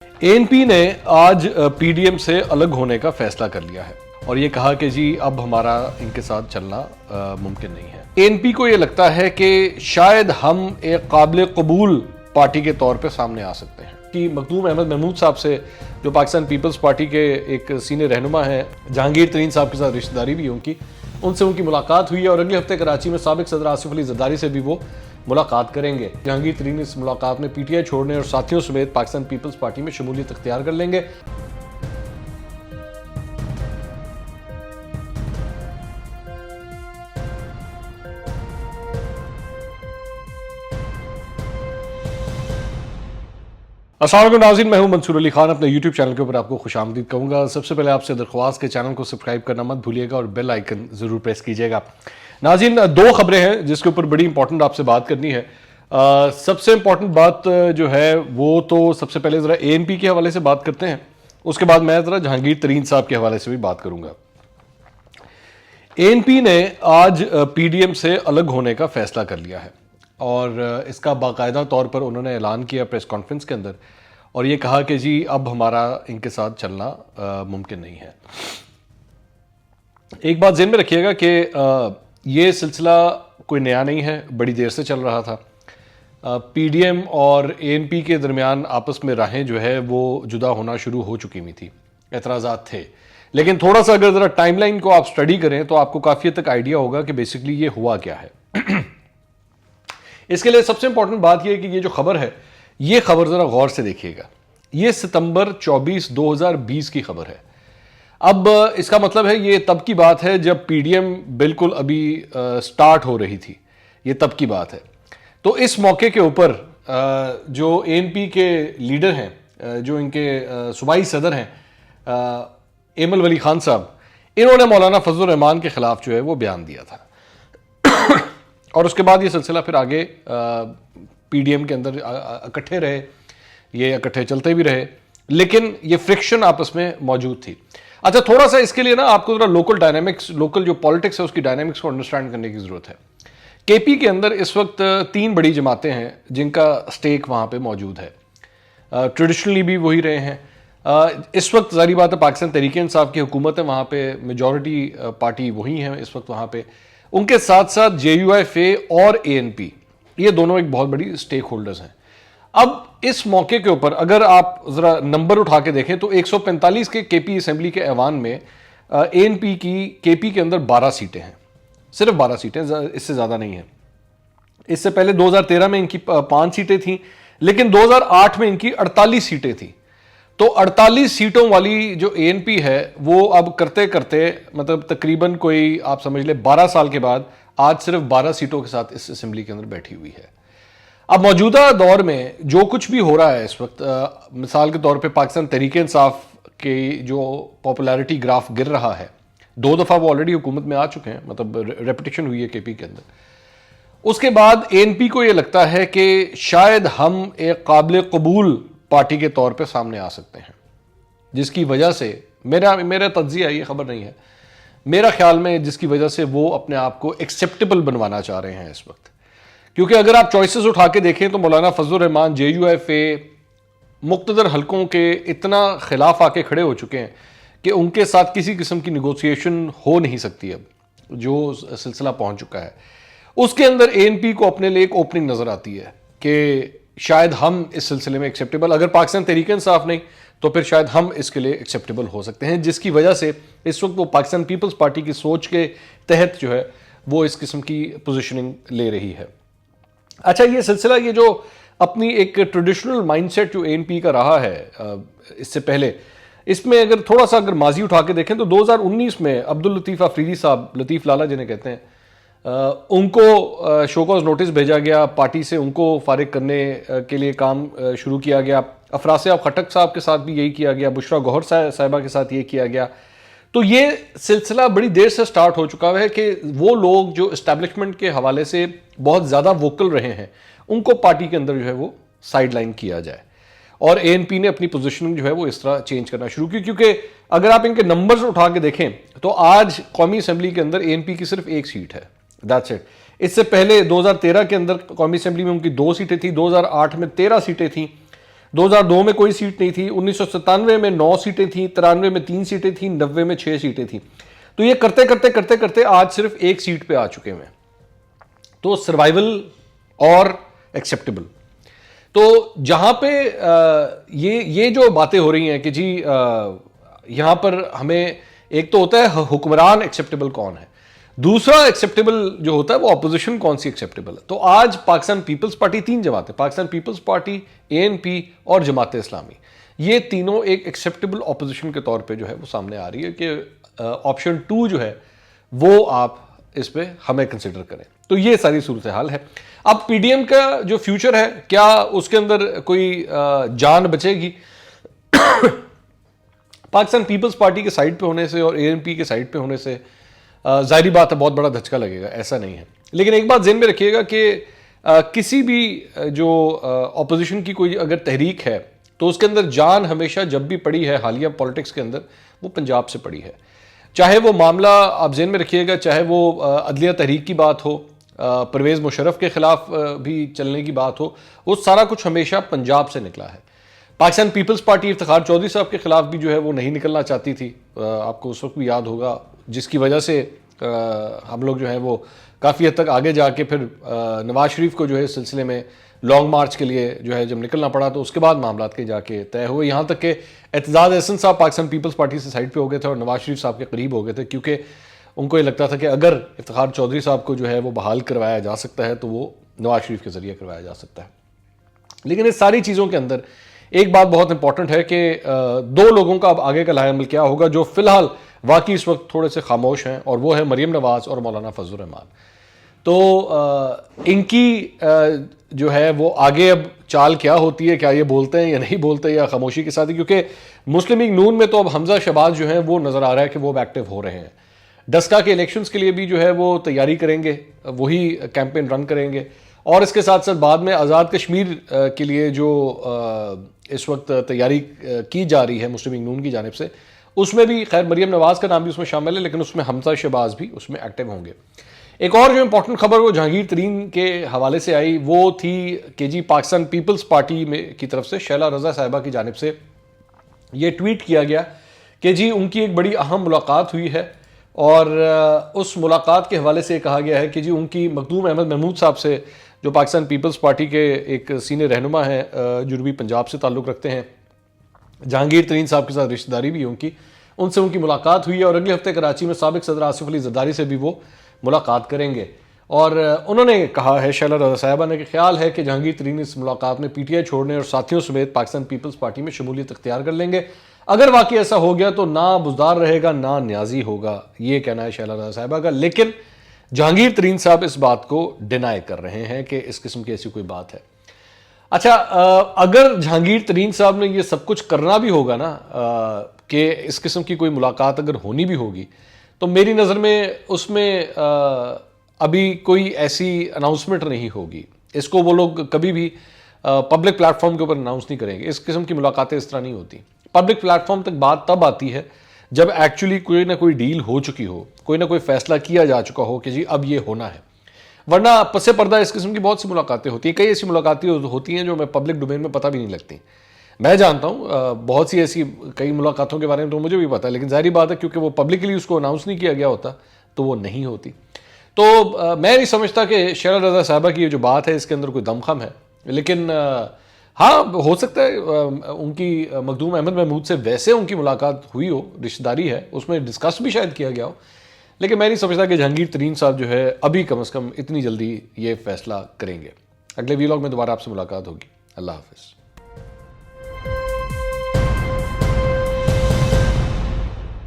ANP ने आज PDM से अलग होने का फैसला कर लिया है और ये कहा कि जी अब हमारा इनके साथ चलना मुमकिन नहीं है। एएनपी को ये लगता है कि शायद हम एक काबिल कबूल पार्टी के तौर पे सामने आ सकते हैं कि मखदूम अहमद महमूद साहब से, जो पाकिस्तान पीपल्स पार्टी के एक सीनियर रहनुमा हैं, जहांगीर तरीन साहब के साथ रिश्तेदारी भी उनसे उनकी मुलाकात हुई है और अगले हफ्ते कराची में साबिक सदर आसिफ अली जरदारी से भी वो मुलाकात करेंगे। जहांगीर तरीन इस मुलाकात में पीटीआई छोड़ने और साथियों समेत पाकिस्तान पीपल्स पार्टी में शमूलियत इख्तियार कर लेंगे। अस्सलाम वालेकुम नाज़रीन, मैं हूं मंसूर अली खान। अपने YouTube चैनल के ऊपर आपको खुशामदीद कहूँगा। सबसे पहले आपसे दरख्वास्त के चैनल को सब्सक्राइब करना मत भूलिएगा और बेल आइकन ज़रूर प्रेस कीजिएगा। नाज़रीन, दो खबरें हैं जिसके ऊपर बड़ी इंपॉर्टेंट आपसे बात करनी है। सबसे इंपॉर्टेंट बात जो है वो तो सबसे पहले ज़रा एएनपी के हवाले से बात करते हैं, उसके बाद मैं ज़रा जहांगीर तरीन साहब के हवाले से भी बात करूँगा। एएनपी ने आज पीडीएम से अलग होने का फैसला कर लिया है और इसका बाकायदा तौर पर उन्होंने ऐलान किया प्रेस कॉन्फ्रेंस के अंदर और ये कहा कि जी अब हमारा इनके साथ चलना मुमकिन नहीं है। एक बात ज़हन में रखिएगा कि ये सिलसिला कोई नया नहीं है, बड़ी देर से चल रहा था। पीडीएम और एएनपी के दरमियान आपस में राहें जो है वो जुदा होना शुरू हो चुकी हुई थी, एतराज़ात थे, लेकिन थोड़ा सा अगर ज़रा टाइमलाइन को आप स्टडी करें तो आपको काफ़ी हद तक आइडिया होगा कि बेसिकली ये हुआ क्या है। इसके लिए सबसे इंपॉर्टेंट बात यह है कि ये जो खबर है, ये खबर ज़रा गौर से देखिएगा। ये सितंबर 24, 2020 की खबर है। अब इसका मतलब है ये तब की बात है जब पीडीएम बिल्कुल अभी स्टार्ट हो रही थी, ये तब की बात है। तो इस मौके के ऊपर जो एएनपी के लीडर हैं, जो इनके सूबाई सदर हैं एमल वली खान साहब, इन्होंने मौलाना फजल रहमान के खिलाफ जो है वो बयान दिया था और उसके बाद ये सिलसिला फिर आगे पीडीएम के अंदर इकट्ठे रहे, ये इकट्ठे चलते भी रहे, लेकिन ये फ्रिक्शन आपस में मौजूद थी। अच्छा, थोड़ा सा इसके लिए ना आपको जरा लोकल डायनामिक्स, लोकल जो पॉलिटिक्स है उसकी डायनामिक्स को अंडरस्टैंड करने की ज़रूरत है। केपी के अंदर इस वक्त 3 बड़ी जमातें हैं जिनका स्टेक वहाँ पे मौजूद है। ट्रेडिशनली भी वही रहे हैं। इस वक्त ज़ाहिर बात है पाकिस्तान तहरीक-ए-इंसाफ की हुकूमत है, वहाँ पे मेजॉरिटी पार्टी वही है इस वक्त वहाँ पे। उनके साथ साथ JUIF और एएनपी, ये दोनों एक बहुत बड़ी स्टेक होल्डर्स हैं। अब इस मौके के ऊपर अगर आप ज़रा नंबर उठा के देखें तो 145 के केपी असेंबली के ऐवान में एएनपी की केपी के अंदर 12 सीटें हैं, सिर्फ 12 सीटें, इससे ज़्यादा नहीं है। इससे पहले 2013 में इनकी 5 सीटें थीं, लेकिन 2008 में इनकी 48 सीटें थीं। तो 48 सीटों वाली जो एएनपी है वो अब करते करते मतलब तकरीबन कोई आप समझ ले 12 साल के बाद आज सिर्फ 12 सीटों के साथ इस असेंबली के अंदर बैठी हुई है। अब मौजूदा दौर में जो कुछ भी हो रहा है इस वक्त, मिसाल के तौर पे पाकिस्तान तहरीक-ए-इंसाफ के जो पॉपुलैरिटी ग्राफ गिर रहा है, 2 दफ़ा वो ऑलरेडी हुकूमत में आ चुके हैं, मतलब रेपिटेशन हुई है केपी के अंदर। उसके बाद एएनपी को ये लगता है कि शायद हम एक काबिल कबूल पार्टी के तौर पे सामने आ सकते हैं, जिसकी वजह से मेरा तज्जिया, ये खबर नहीं है, मेरा ख्याल में जिसकी वजह से वो अपने आप को एक्सेप्टेबल बनवाना चाह रहे हैं इस वक्त। क्योंकि अगर आप चॉइसेस उठा के देखें तो मौलाना फजल रहमान, JUIF मुख्तदर हलकों के इतना खिलाफ आके खड़े हो चुके हैं कि उनके साथ किसी किस्म की निगोसिएशन हो नहीं सकती। अब जो सिलसिला पहुंच चुका है उसके अंदर एएनपी को अपने लिए एक ओपनिंग नजर आती है कि शायद हम इस सिलसिले में एक्सेप्टेबल, अगर पाकिस्तान तहरीक-ए-इंसाफ नहीं तो फिर शायद हम इसके लिए एक्सेप्टेबल हो सकते हैं, जिसकी वजह से इस वक्त वो पाकिस्तान पीपल्स पार्टी की सोच के तहत जो है वो इस किस्म की पोजीशनिंग ले रही है। अच्छा, ये सिलसिला, ये जो अपनी एक ट्रेडिशनल माइंडसेट जो एएनपी का रहा है इससे पहले, इसमें अगर थोड़ा सा अगर माजी उठा के देखें तो 2019 में अब्दुल लतीफ़ आफरीदी साहब, लतीफ़ लाला जिन्हें कहते हैं, उनको शोकॉज नोटिस भेजा गया पार्टी से, उनको फारिग करने के लिए काम शुरू किया गया। अफरासियाब खटक साहब के साथ भी यही किया गया, बुशरा गौहर साहिबा के साथ ये किया गया। तो ये सिलसिला बड़ी देर से स्टार्ट हो चुका है कि वो लोग जो इस्टेब्लिशमेंट के हवाले से बहुत ज़्यादा वोकल रहे हैं उनको पार्टी के अंदर जो है वो साइड लाइन किया जाए, और एएनपी ने अपनी पोजीशनिंग जो है वो इस तरह चेंज करना शुरू की। क्योंकि अगर आप इनके नंबर्स उठा के देखें तो आज कौमी असेंबली के अंदर एएनपी की सिर्फ 1 सीट है, दैट्स इट। इससे पहले 2013 के अंदर कौमी असेंबली में उनकी 2 सीटें थी, 2008 में 13 सीटें थी, 2002 میں کوئی سیٹ نہیں تھی, 1997 میں 9 سیٹیں تھیں, 93 میں 3 سیٹیں تھیں, 90 میں 6 سیٹیں تھیں. تو یہ کرتے کرتے کرتے کرتے آج صرف ایک سیٹ پہ آ چکے ہیں. تو سروائیول اور ایکسیپٹیبل. تو جہاں پہ یہ جو باتیں ہو رہی ہیں کہ جی یہاں پر ہمیں ایک تو ہوتا ہے حکمران ایکسیپٹیبل کون ہے, دوسرا ایکسیپٹیبل جو ہوتا ہے وہ اپوزیشن کون سی ایکسیپٹیبل ہے. تو آج پاکستان پیپلز پارٹی, 3 جماعتیں, پاکستان پیپلز پارٹی, ANP اور جماعت اسلامی, یہ تینوں ایک ایکسیپٹیبل اپوزیشن کے طور پہ جو ہے وہ سامنے آ رہی ہے کہ آپشن 2 جو ہے وہ آپ اس پہ ہمیں کنسیڈر کریں. تو یہ ساری صورتحال ہے. اب پی ڈی ایم کا جو فیوچر ہے, کیا اس کے اندر کوئی جان بچے گی؟ پاکستان پیپلز پارٹی کے سائڈ پہ ہونے سے اور ANP کے سائڈ پہ ہونے سے ظاہری بات ہے بہت بڑا دھچکا لگے گا, ایسا نہیں ہے. لیکن ایک بات ذہن میں رکھیے گا کہ کسی بھی جو اپوزیشن کی کوئی اگر تحریک ہے تو اس کے اندر جان ہمیشہ جب بھی پڑی ہے حالیہ پولیٹکس کے اندر وہ پنجاب سے پڑی ہے. چاہے وہ معاملہ آپ ذہن میں رکھیے گا, چاہے وہ عدلیہ تحریک کی بات ہو, پرویز مشرف کے خلاف بھی چلنے کی بات ہو, وہ سارا کچھ ہمیشہ پنجاب سے نکلا ہے. پاکستان پیپلز پارٹی افتخار چودھری صاحب کے خلاف بھی جو ہے وہ نہیں نکلنا چاہتی تھی, آپ کو اس وقت بھی یاد ہوگا, جس کی وجہ سے ہم لوگ جو ہیں وہ کافی حد تک آگے جا کے پھر نواز شریف کو جو ہے اس سلسلے میں لانگ مارچ کے لیے جو ہے جب نکلنا پڑا تو اس کے بعد معاملات کے جا کے طے ہوئے, یہاں تک کہ اعتزاز احسن صاحب پاکستان پیپلز پارٹی سے سائڈ پہ ہو گئے تھے اور نواز شریف صاحب کے قریب ہو گئے تھے, کیونکہ ان کو یہ لگتا تھا کہ اگر افتخار چودھری صاحب کو جو ہے وہ بحال کروایا جا سکتا ہے تو وہ نواز شریف کے ذریعے کروایا جا سکتا ہے. لیکن اس ساری چیزوں کے اندر ایک بات بہت امپورٹنٹ ہے کہ 2 لوگوں کا اب آگے کا لائحہ عمل کیا ہوگا جو فی الحال واقعی اس وقت تھوڑے سے خاموش ہیں, اور وہ ہے مریم نواز اور مولانا فضل الرحمان. تو ان کی جو ہے وہ آگے اب چال کیا ہوتی ہے, کیا یہ بولتے ہیں یا نہیں بولتے یا خاموشی کے ساتھ ہی, کیونکہ مسلم لیگ نون میں تو اب حمزہ شہباز جو ہیں وہ نظر آ رہا ہے کہ وہ ایکٹیو ہو رہے ہیں. ڈسکا کے الیکشنز کے لیے بھی جو ہے وہ تیاری کریں گے, وہی کیمپین رن کریں گے, اور اس کے ساتھ ساتھ بعد میں آزاد کشمیر کے لیے جو اس وقت تیاری کی جا رہی ہے مسلم لیگ نون کی جانب سے, اس میں بھی خیر مریم نواز کا نام بھی اس میں شامل ہے, لیکن اس میں حمزہ شہباز بھی اس میں ایکٹیو ہوں گے. ایک اور جو امپورٹنٹ خبر وہ جہانگیر ترین کے حوالے سے آئی, وہ تھی کہ جی پاکستان پیپلز پارٹی میں کی طرف سے شیلا رضا صاحبہ کی جانب سے یہ ٹویٹ کیا گیا کہ جی ان کی ایک بڑی اہم ملاقات ہوئی ہے, اور اس ملاقات کے حوالے سے کہا گیا ہے کہ جی ان کی مخدوم احمد محمود صاحب سے, جو پاکستان پیپلز پارٹی کے ایک سینئر رہنما ہیں, جنوبی پنجاب سے تعلق رکھتے ہیں, جہانگیر ترین صاحب کے ساتھ رشتہ داری بھی ہے ان سے ان کی ملاقات ہوئی ہے, اور اگلے ہفتے کراچی میں سابق صدر آصف علی زرداری سے بھی وہ ملاقات کریں گے. اور انہوں نے کہا ہے شیلا رضا صاحبہ نے کہ خیال ہے کہ جہانگیر ترین اس ملاقات میں PTI چھوڑنے اور ساتھیوں سمیت پاکستان پیپلز پارٹی میں شمولیت اختیار کر لیں گے. اگر واقعی ایسا ہو گیا تو نہ بزدار رہے گا نہ نیازی ہوگا, یہ کہنا ہے شیلا رضا صاحبہ کا. لیکن جہانگیر ترین صاحب اس بات کو ڈینائی کر رہے ہیں کہ اس قسم کی ایسی کوئی بات ہے. اچھا, اگر جہانگیر ترین صاحب نے یہ سب کچھ کرنا بھی ہوگا نا, کہ اس قسم کی کوئی ملاقات اگر ہونی بھی ہوگی, تو میری نظر میں اس میں ابھی کوئی ایسی اناؤنسمنٹ نہیں ہوگی. اس کو وہ لوگ کبھی بھی پبلک پلیٹ فارم کے اوپر اناؤنس نہیں کریں گے. اس قسم کی ملاقاتیں اس طرح نہیں ہوتی. پبلک پلیٹ فارم تک بات تب آتی ہے جب ایکچولی کوئی نہ کوئی ڈیل ہو چکی ہو, کوئی نہ کوئی فیصلہ کیا جا چکا ہو کہ جی اب یہ ہونا ہے. ورنہ پس پردہ اس قسم کی بہت سی ملاقاتیں ہوتی ہیں. کئی ایسی ملاقاتیں ہوتی ہیں جو میں پبلک ڈومین میں پتہ بھی نہیں لگتی. میں جانتا ہوں بہت سی ایسی کئی ملاقاتوں کے بارے میں تو مجھے بھی پتہ ہے, لیکن ظاہری بات ہے کیونکہ وہ پبلکلی اس کو اناؤنس نہیں کیا گیا ہوتا تو وہ نہیں ہوتی. تو میں نہیں سمجھتا کہ شیلا رضا صاحبہ کی یہ جو بات ہے اس کے اندر کوئی دمخم ہے. لیکن ہاں ہو سکتا ہے ان کی مخدوم احمد محمود سے ویسے ان کی ملاقات ہوئی ہو, رشتہ داری ہے, اس میں ڈسکس بھی شاید کیا گیا ہو. لیکن میں نہیں سمجھتا کہ جہانگیر ترین صاحب جو ہے ابھی کم از کم اتنی جلدی یہ فیصلہ کریں گے. اگلے ویلاگ میں دوبارہ آپ سے ملاقات ہوگی. اللہ حافظ.